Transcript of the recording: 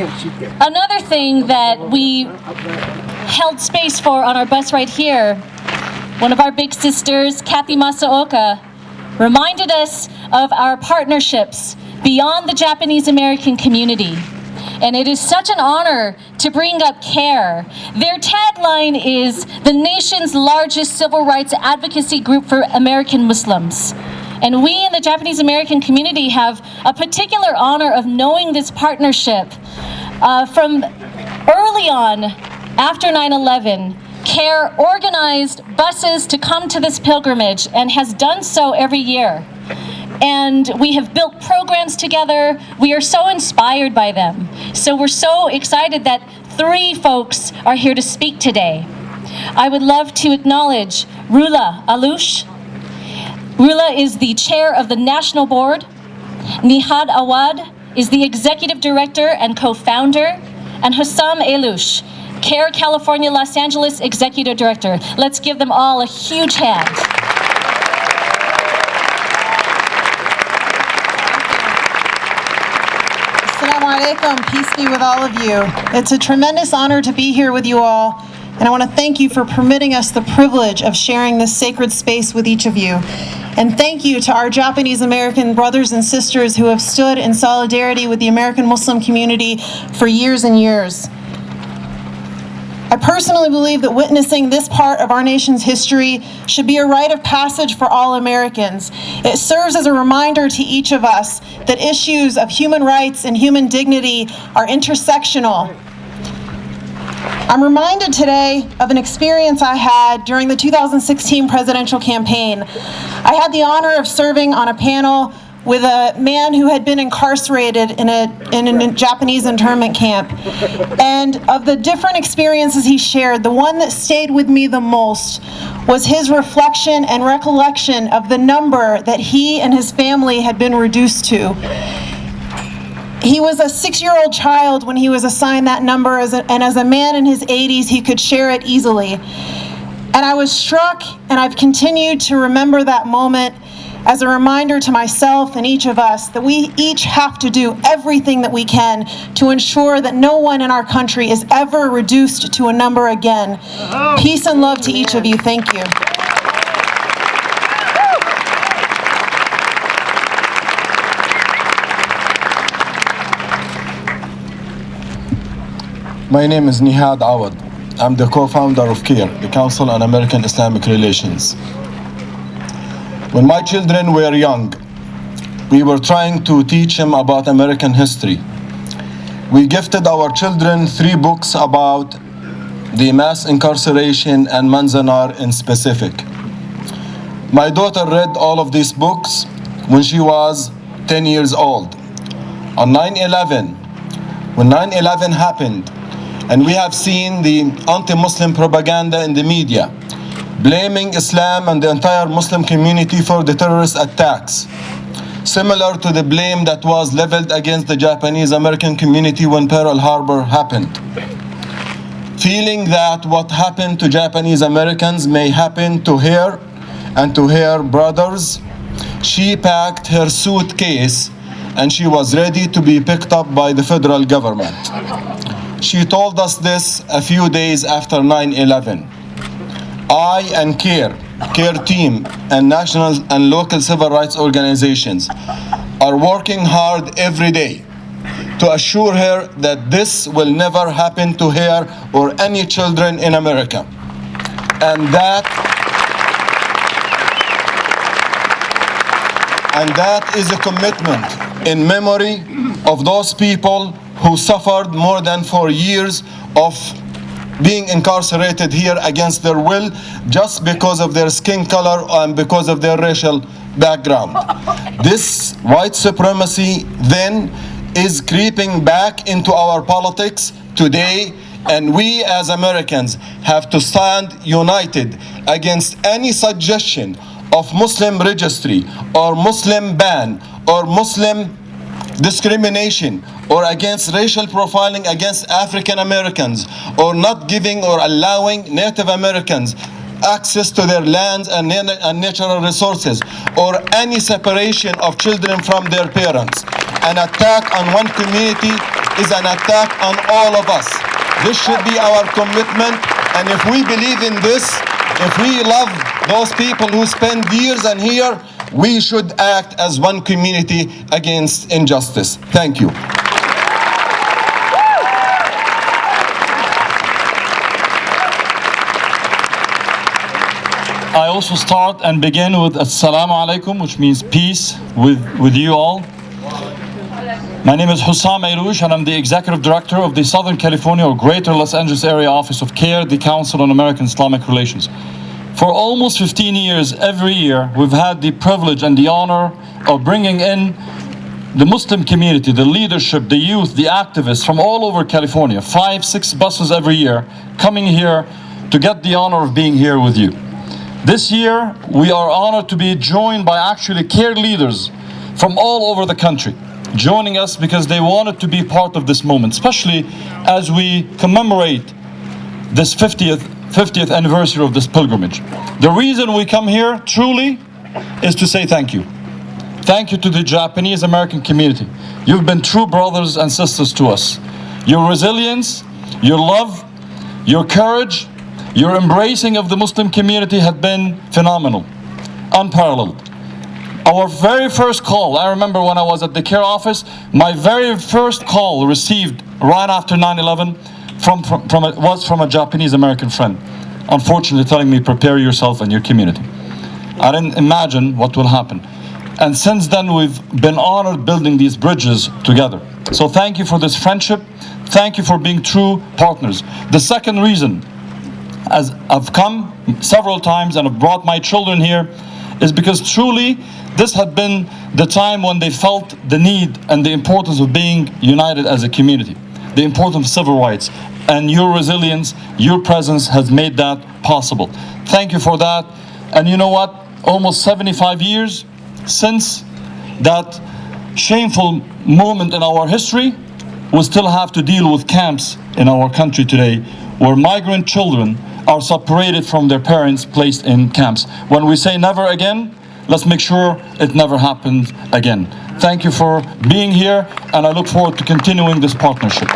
Another thing that we held space for on our bus right here, one of our big sisters, Kathy Masaoka, reminded us of our partnerships beyond the Japanese American community. And it is such an honor to bring up CAIR. Their tagline is the nation's largest civil rights advocacy group for American Muslims. And we in the Japanese American community have a particular honor of knowing this partnership. From early on, after 9/11, CAIR organized buses to come to this pilgrimage and has done so every year. And we have built programs together. We are so inspired by them. So we're so excited that 3 folks are here to speak today. I would love to acknowledge Hussam Alyoush. Hussam is the chair of the national board. Nihad Awad is the executive director and co-founder. And Hussam Alyoush, CAIR California Los Angeles executive director. Let's give them all a huge hand. Assalamu alaikum, peace be with all of you. It's a tremendous honor to be here with you all, and I want to thank you for permitting us the privilege of sharing this sacred space with each of you. And thank you to our Japanese American brothers and sisters who have stood in solidarity with the American Muslim community for years and years. I personally believe that witnessing this part of our nation's history should be a rite of passage for all Americans. It serves as a reminder to each of us that issues of human rights and human dignity are intersectional. I'm reminded today of an experience I had during the 2016 presidential campaign. I had the honor of serving on a panel with a man who had been incarcerated in a Japanese internment camp. And of the different experiences he shared, the one that stayed with me the most was his reflection and recollection of the number that he and his family had been reduced to. He was a 6-year-old child when he was assigned that number, and as a man in his 80s, he could share it easily. And I was struck, and I've continued to remember that moment as a reminder to myself and each of us that we each have to do everything that we can to ensure that no one in our country is ever reduced to a number again. Peace and love to each of you. Thank you. My name is Nihad Awad. I'm the co-founder of CAIR, the Council on American-Islamic Relations. When my children were young, we were trying to teach them about American history. We gifted our children 3 books about the mass incarceration and Manzanar in specific. My daughter read all of these books when she was 10 years old. On 9/11, when 9/11 happened, and we have seen the anti-Muslim propaganda in the media, blaming Islam and the entire Muslim community for the terrorist attacks, similar to the blame that was leveled against the Japanese American community when Pearl Harbor happened. Feeling that what happened to Japanese Americans may happen to her and to her brothers, she packed her suitcase and she was ready to be picked up by the federal government. She told us this a few days after 9/11. I and CAIR team, and national and local civil rights organizations are working hard every day to assure her that this will never happen to her or any children in America. And that is a commitment in memory of those people who suffered more than 4 years of being incarcerated here against their will just because of their skin color and because of their racial background. This white supremacy then is creeping back into our politics today, and we as Americans have to stand united against any suggestion of Muslim registry or Muslim ban or Muslim discrimination or against racial profiling against African Americans, or not giving or allowing Native Americans access to their lands and natural resources, or any separation of children from their parents. An attack on one community is an attack on all of us. This should be our commitment, and if we believe in this, if we love those people who spend years and here, we should act as one community against injustice. Thank you. I also start and begin with Assalamu alaikum, which means peace with you all. My name is Hussam Alyoush, and I'm the Executive Director of the Southern California or Greater Los Angeles Area Office of CAIR, the Council on American-Islamic Relations. For almost 15 years, every year, we've had the privilege and the honor of bringing in the Muslim community, the leadership, the youth, the activists from all over California, 5, 6 buses every year, coming here to get the honor of being here with you. This year, we are honored to be joined by actually CAIR leaders from all over the country, joining us because they wanted to be part of this moment, especially as we commemorate this 50th anniversary of this pilgrimage. The reason we come here truly is to say thank you. Thank you to the Japanese American community. You've been true brothers and sisters to us. Your resilience, your love, your courage, your embracing of the Muslim community had been phenomenal, unparalleled. Our very first call, I remember when I was at the CAIR office, my very first call received right after 9/11 was from a Japanese American friend, unfortunately telling me, prepare yourself and your community. I didn't imagine what will happen. And since then, we've been honored building these bridges together. So thank you for this friendship. Thank you for being true partners. The second reason, as I've come several times and I've brought my children here, is because truly this had been the time when they felt the need and the importance of being united as a community, the importance of civil rights, and your resilience, your presence has made that possible. Thank you for that. And you know what? Almost 75 years since that shameful moment in our history, we still have to deal with camps in our country today where migrant children are separated from their parents, placed in camps. When we say never again, let's make sure it never happens again. Thank you for being here, and I look forward to continuing this partnership.